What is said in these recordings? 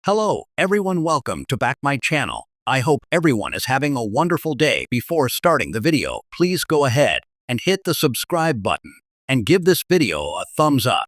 Hello, everyone. Welcome to back my channel. I hope everyone is having a wonderful day. Before starting the video, please go ahead and hit the subscribe button and give this video a thumbs up.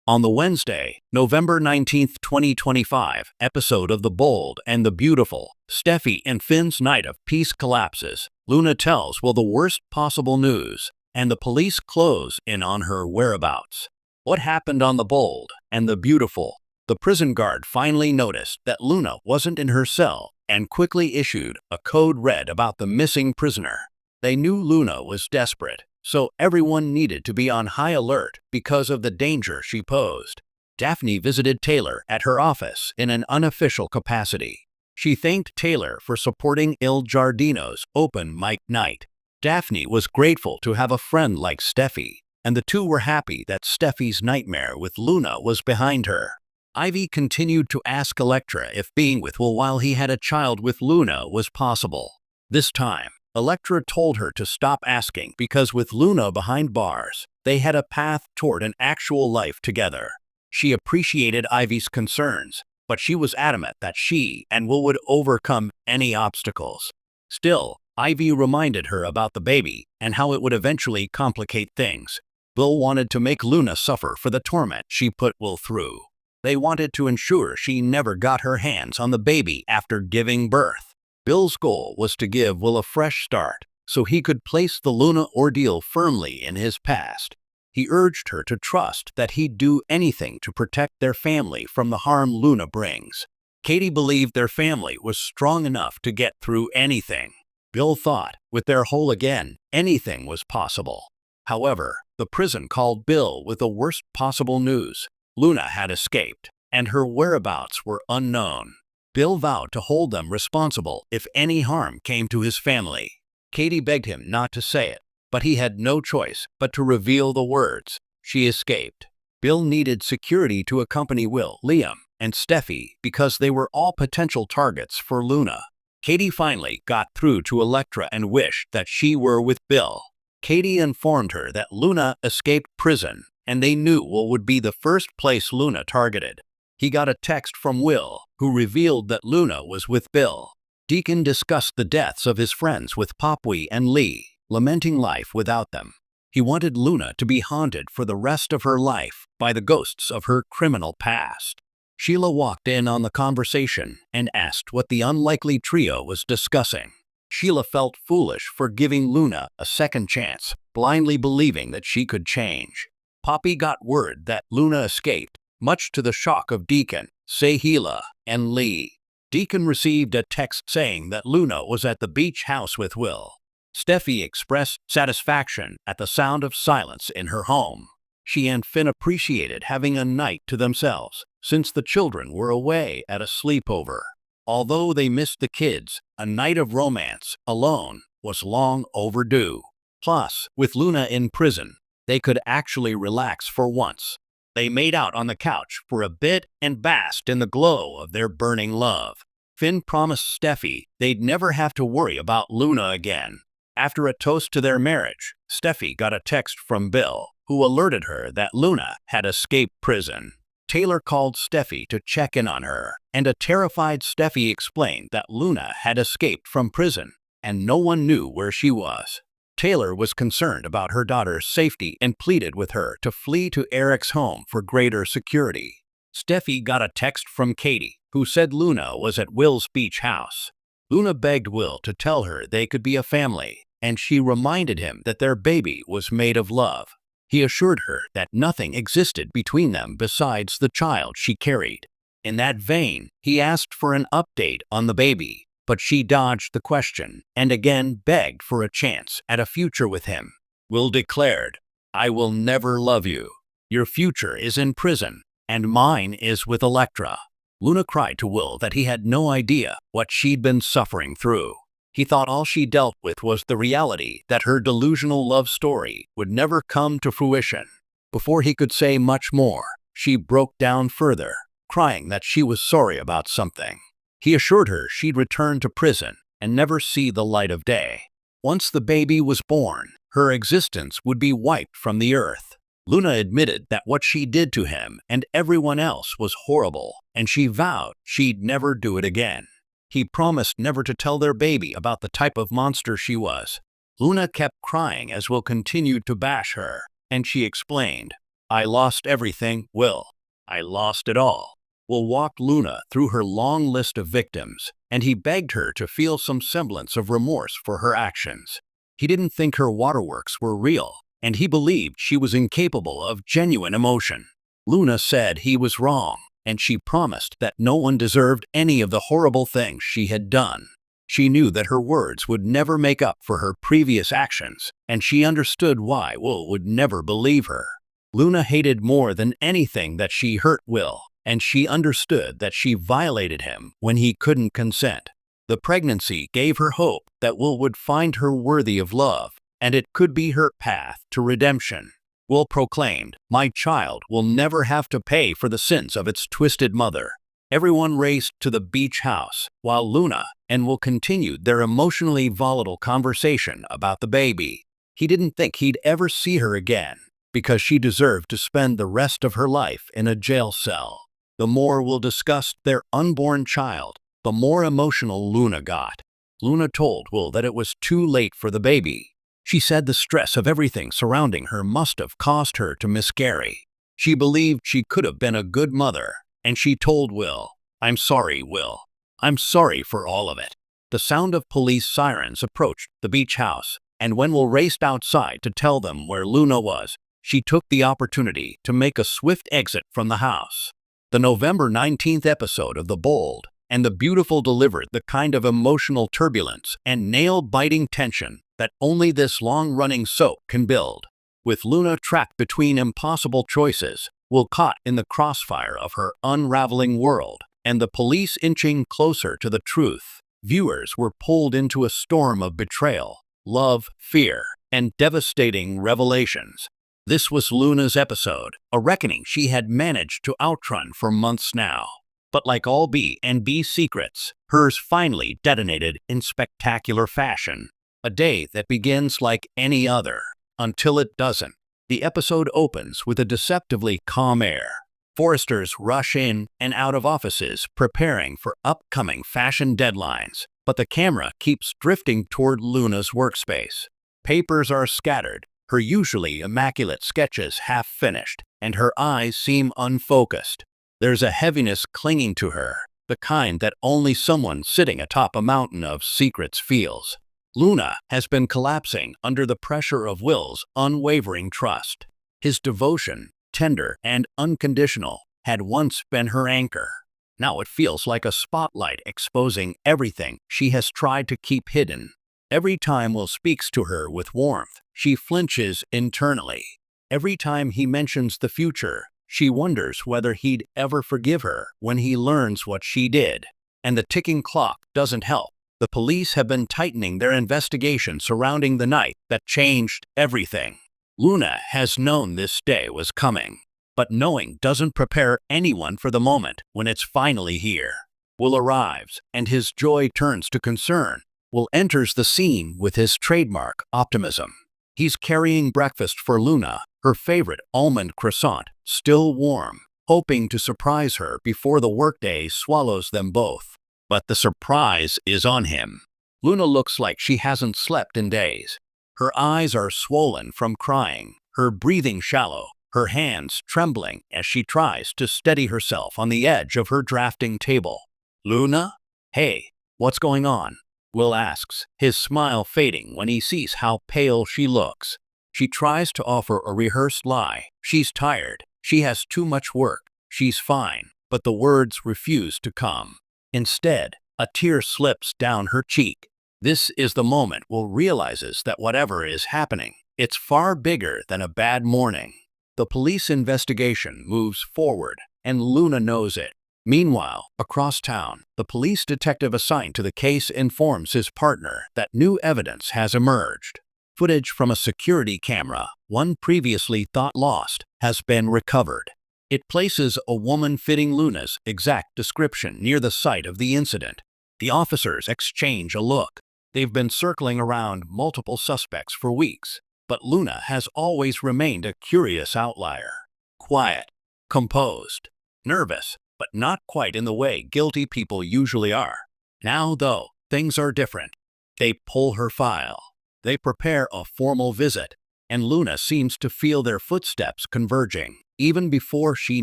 On the Wednesday, November 19th, 2025, episode of The Bold and the Beautiful, Steffi and Finn's night of peace collapses. Luna tells Will the worst possible news, and the police close in on her whereabouts. What happened on The Bold and the Beautiful? The prison guard finally noticed that Luna wasn't in her cell and quickly issued a code red about the missing prisoner. They knew Luna was desperate, so everyone needed to be on high alert because of the danger she posed. Daphne visited Taylor at her office in an unofficial capacity. She thanked Taylor for supporting Il Giardino's open mic night. Daphne was grateful to have a friend like Steffi, and the two were happy that Steffi's nightmare with Luna was behind her. Ivy continued to ask Elektra if being with Will while he had a child with Luna was possible. This time, Elektra told her to stop asking because with Luna behind bars, they had a path toward an actual life together. She appreciated Ivy's concerns, but she was adamant that she and Will would overcome any obstacles. Still, Ivy reminded her about the baby and how it would eventually complicate things. Will wanted to make Luna suffer for the torment she put Will through. They wanted to ensure she never got her hands on the baby after giving birth. Bill's goal was to give Will a fresh start, so he could place the Luna ordeal firmly in his past. He urged her to trust that he'd do anything to protect their family from the harm Luna brings. Katie believed their family was strong enough to get through anything. Bill thought, with their whole again, anything was possible. However, the prison called Bill with the worst possible news. Luna had escaped, and her whereabouts were unknown. Bill vowed to hold them responsible if any harm came to his family. Katie begged him not to say it, but he had no choice but to reveal the words. She escaped. Bill needed security to accompany Will, Liam, and Steffi because they were all potential targets for Luna. Katie finally got through to Elektra and wished that she were with Bill. Katie informed her that Luna escaped prison, and they knew Will would be the first place Luna targeted. He got a text from Will, who revealed that Luna was with Bill. Deacon discussed the deaths of his friends with Popwee and Lee, lamenting life without them. He wanted Luna to be haunted for the rest of her life by the ghosts of her criminal past. Sheila walked in on the conversation and asked what the unlikely trio was discussing. Sheila felt foolish for giving Luna a second chance, blindly believing that she could change. Poppy got word that Luna escaped, much to the shock of Deacon, Sahila, and Lee. Deacon received a text saying that Luna was at the beach house with Will. Steffi expressed satisfaction at the sound of silence in her home. She and Finn appreciated having a night to themselves, since the children were away at a sleepover. Although they missed the kids, a night of romance, alone, was long overdue. Plus, with Luna in prison, they could actually relax for once. They made out on the couch for a bit and basked in the glow of their burning love. Finn promised Steffi they'd never have to worry about Luna again. After a toast to their marriage, Steffi got a text from Bill, who alerted her that Luna had escaped prison. Taylor called Steffi to check in on her, and a terrified Steffi explained that Luna had escaped from prison, and no one knew where she was. Taylor was concerned about her daughter's safety and pleaded with her to flee to Eric's home for greater security. Steffi got a text from Katie, who said Luna was at Will's beach house. Luna begged Will to tell her they could be a family, and she reminded him that their baby was made of love. He assured her that nothing existed between them besides the child she carried. In that vein, he asked for an update on the baby, but she dodged the question and again begged for a chance at a future with him. Will declared, "I will never love you. Your future is in prison, and mine is with Elektra." Luna cried to Will that he had no idea what she'd been suffering through. He thought all she dealt with was the reality that her delusional love story would never come to fruition. Before he could say much more, she broke down further, crying that she was sorry about something. He assured her she'd return to prison and never see the light of day. Once the baby was born, her existence would be wiped from the earth. Luna admitted that what she did to him and everyone else was horrible, and she vowed she'd never do it again. He promised never to tell their baby about the type of monster she was. Luna kept crying as Will continued to bash her, and she explained, "I lost everything, Will. I lost it all." Will walked Luna through her long list of victims, and he begged her to feel some semblance of remorse for her actions. He didn't think her waterworks were real, and he believed she was incapable of genuine emotion. Luna said he was wrong, and she promised that no one deserved any of the horrible things she had done. She knew that her words would never make up for her previous actions, and she understood why Will would never believe her. Luna hated more than anything that she hurt Will, and she understood that she violated him when he couldn't consent. The pregnancy gave her hope that Will would find her worthy of love, and it could be her path to redemption. Will proclaimed, "My child will never have to pay for the sins of its twisted mother." Everyone raced to the beach house, while Luna and Will continued their emotionally volatile conversation about the baby. He didn't think he'd ever see her again, because she deserved to spend the rest of her life in a jail cell. The more Will discussed their unborn child, the more emotional Luna got. Luna told Will that it was too late for the baby. She said the stress of everything surrounding her must have caused her to miscarry. She believed she could have been a good mother, and she told Will, "I'm sorry, Will. I'm sorry for all of it." The sound of police sirens approached the beach house, and when Will raced outside to tell them where Luna was, she took the opportunity to make a swift exit from the house. The November 19th episode of The Bold and the Beautiful delivered the kind of emotional turbulence and nail-biting tension that only this long-running soap can build. With Luna trapped between impossible choices, Will caught in the crossfire of her unraveling world, and the police inching closer to the truth, viewers were pulled into a storm of betrayal, love, fear, and devastating revelations. This was Luna's episode, a reckoning she had managed to outrun for months now. But like all B&B secrets, hers finally detonated in spectacular fashion. A day that begins like any other, until it doesn't. The episode opens with a deceptively calm air. Foresters rush in and out of offices preparing for upcoming fashion deadlines, but the camera keeps drifting toward Luna's workspace. Papers are scattered, her usually immaculate sketches half finished, and her eyes seem unfocused. There's a heaviness clinging to her, the kind that only someone sitting atop a mountain of secrets feels. Luna has been collapsing under the pressure of Will's unwavering trust. His devotion, tender and unconditional, had once been her anchor. Now it feels like a spotlight exposing everything she has tried to keep hidden. Every time Will speaks to her with warmth, she flinches internally. Every time he mentions the future, she wonders whether he'd ever forgive her when he learns what she did. And the ticking clock doesn't help. The police have been tightening their investigation surrounding the night that changed everything. Luna has known this day was coming, but knowing doesn't prepare anyone for the moment when it's finally here. Will arrives, and his joy turns to concern. Will enters the scene with his trademark optimism. He's carrying breakfast for Luna, her favorite almond croissant, still warm, hoping to surprise her before the workday swallows them both. But the surprise is on him. Luna looks like she hasn't slept in days. Her eyes are swollen from crying, her breathing shallow, her hands trembling as she tries to steady herself on the edge of her drafting table. "Luna? Hey, what's going on?" Will asks, his smile fading when he sees how pale she looks. She tries to offer a rehearsed lie. She's tired. She has too much work. She's fine. But the words refuse to come. Instead, a tear slips down her cheek. This is the moment Will realizes that whatever is happening, it's far bigger than a bad morning. The police investigation moves forward, and Luna knows it. Meanwhile, across town, the police detective assigned to the case informs his partner that new evidence has emerged. Footage from a security camera, one previously thought lost, has been recovered. It places a woman fitting Luna's exact description near the site of the incident. The officers exchange a look. They've been circling around multiple suspects for weeks. But Luna has always remained a curious outlier. Quiet, composed, nervous, but not quite in the way guilty people usually are. Now, though, things are different. They pull her file. They prepare a formal visit, and Luna seems to feel their footsteps converging, even before she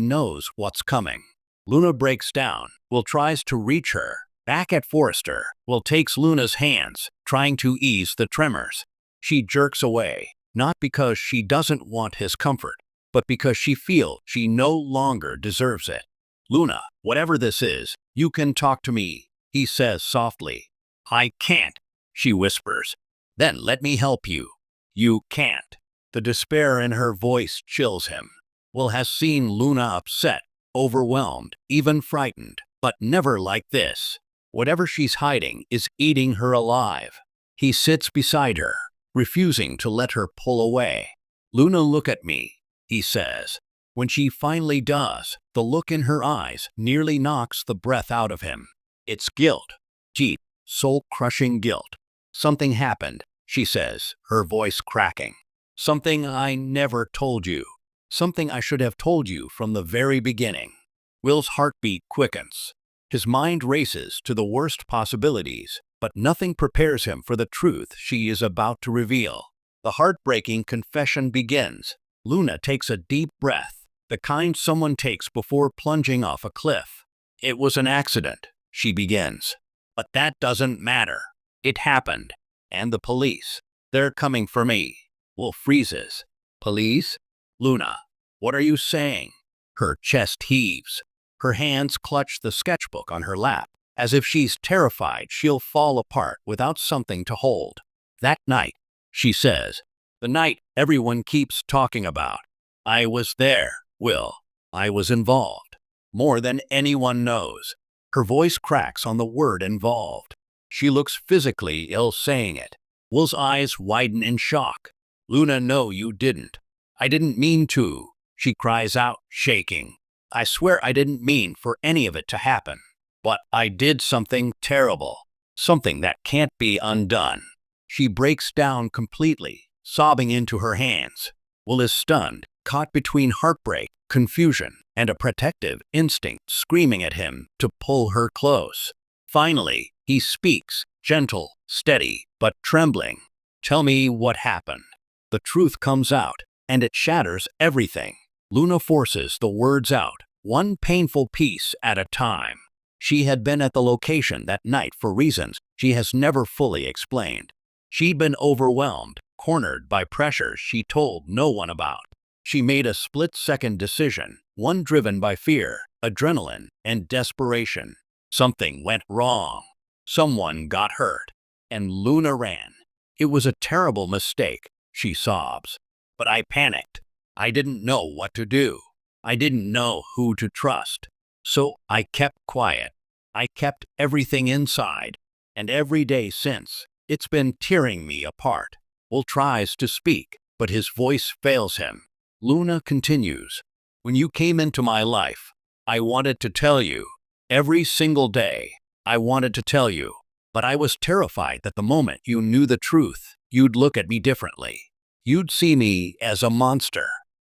knows what's coming. Luna breaks down. Will tries to reach her. Back at Forrester, Will takes Luna's hands, trying to ease the tremors. She jerks away, not because she doesn't want his comfort, but because she feels she no longer deserves it. Luna, whatever this is, you can talk to me, he says softly. I can't, she whispers. Then let me help you. You can't. The despair in her voice chills him. Will has seen Luna upset, overwhelmed, even frightened, but never like this. Whatever she's hiding is eating her alive. He sits beside her, refusing to let her pull away. Luna, look at me, he says. When she finally does, the look in her eyes nearly knocks the breath out of him. It's guilt. Deep, soul-crushing guilt. Something happened, she says, her voice cracking. Something I never told you. Something I should have told you from the very beginning. Will's heartbeat quickens. His mind races to the worst possibilities, but nothing prepares him for the truth she is about to reveal. The heartbreaking confession begins. Luna takes a deep breath, the kind someone takes before plunging off a cliff. It was an accident, she begins. But that doesn't matter. It happened. And the police. They're coming for me. Will freezes. Police? Luna, what are you saying? Her chest heaves. Her hands clutch the sketchbook on her lap, as if she's terrified she'll fall apart without something to hold. That night, she says, the night everyone keeps talking about. I was there, Will. I was involved. More than anyone knows. Her voice cracks on the word involved. She looks physically ill saying it. Will's eyes widen in shock. Luna, no, you didn't. I didn't mean to, she cries out, shaking. I swear I didn't mean for any of it to happen. But I did something terrible. Something that can't be undone. She breaks down completely, sobbing into her hands. Will is stunned, caught between heartbreak, confusion, and a protective instinct screaming at him to pull her close. Finally, he speaks, gentle, steady, but trembling. Tell me what happened. The truth comes out, and it shatters everything. Luna forces the words out, one painful piece at a time. She had been at the location that night for reasons she has never fully explained. She'd been overwhelmed, cornered by pressures she told no one about. She made a split-second decision, one driven by fear, adrenaline, and desperation. Something went wrong. Someone got hurt. And Luna ran. It was a terrible mistake, she sobs. But I panicked. I didn't know what to do. I didn't know who to trust. So I kept quiet. I kept everything inside. And every day since, it's been tearing me apart. Will tries to speak, but his voice fails him. Luna continues. When you came into my life, I wanted to tell you. Every single day, I wanted to tell you. But I was terrified that the moment you knew the truth, you'd look at me differently. You'd see me as a monster.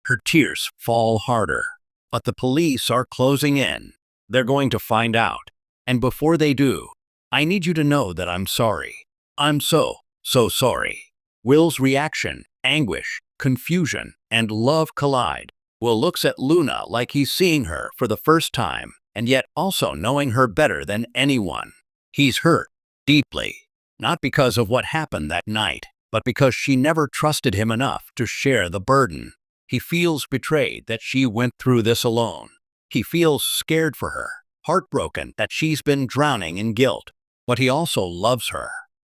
Her tears fall harder. But the police are closing in. They're going to find out. And before they do, I need you to know that I'm sorry. I'm so sorry. Will's reaction, anguish, confusion, and love collide. Will looks at Luna like he's seeing her for the first time, and yet also knowing her better than anyone. He's hurt, deeply. Not because of what happened that night, but because she never trusted him enough to share the burden. He feels betrayed that she went through this alone. He feels scared for her, heartbroken that she's been drowning in guilt. But he also loves her.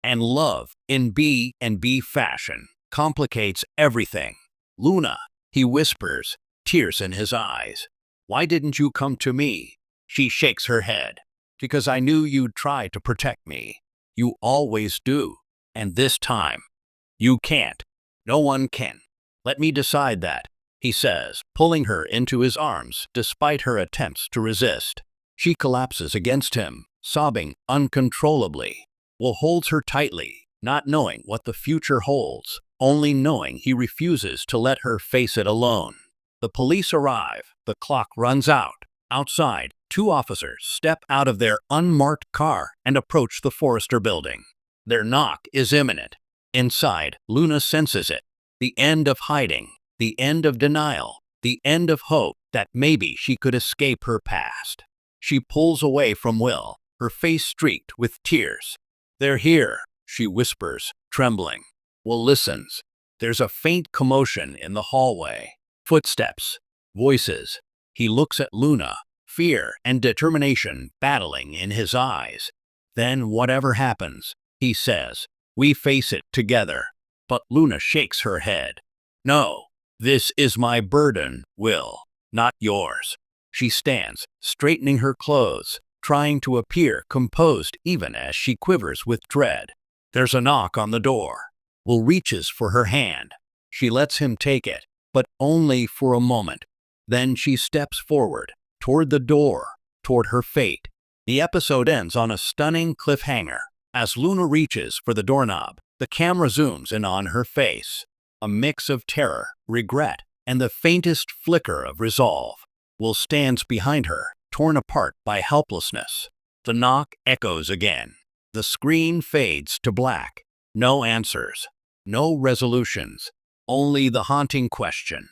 And love, in B&B fashion, complicates everything. Luna, he whispers, tears in his eyes. Why didn't you come to me? She shakes her head. Because I knew you'd try to protect me. You always do. And this time, you can't. No one can. Let me decide that, he says, pulling her into his arms despite her attempts to resist. She collapses against him, sobbing uncontrollably. Will holds her tightly, not knowing what the future holds, only knowing he refuses to let her face it alone. The police arrive. The clock runs out. Outside, two officers step out of their unmarked car and approach the Forrester building. Their knock is imminent. Inside, Luna senses it. The end of hiding, the end of denial, the end of hope that maybe she could escape her past. She pulls away from Will, her face streaked with tears. "They're here," she whispers, trembling. Will listens. There's a faint commotion in the hallway. Footsteps, voices. He looks at Luna, fear and determination battling in his eyes. "Then whatever happens," he says, "we face it together." But Luna shakes her head. "No, this is my burden, Will, not yours." She stands, straightening her clothes, trying to appear composed even as she quivers with dread. There's a knock on the door. Will reaches for her hand. She lets him take it, but only for a moment. Then she steps forward, toward the door, toward her fate. The episode ends on a stunning cliffhanger. As Luna reaches for the doorknob, the camera zooms in on her face. A mix of terror, regret, and the faintest flicker of resolve. Will stands behind her, torn apart by helplessness. The knock echoes again. The screen fades to black. No answers. No resolutions. Only the haunting question.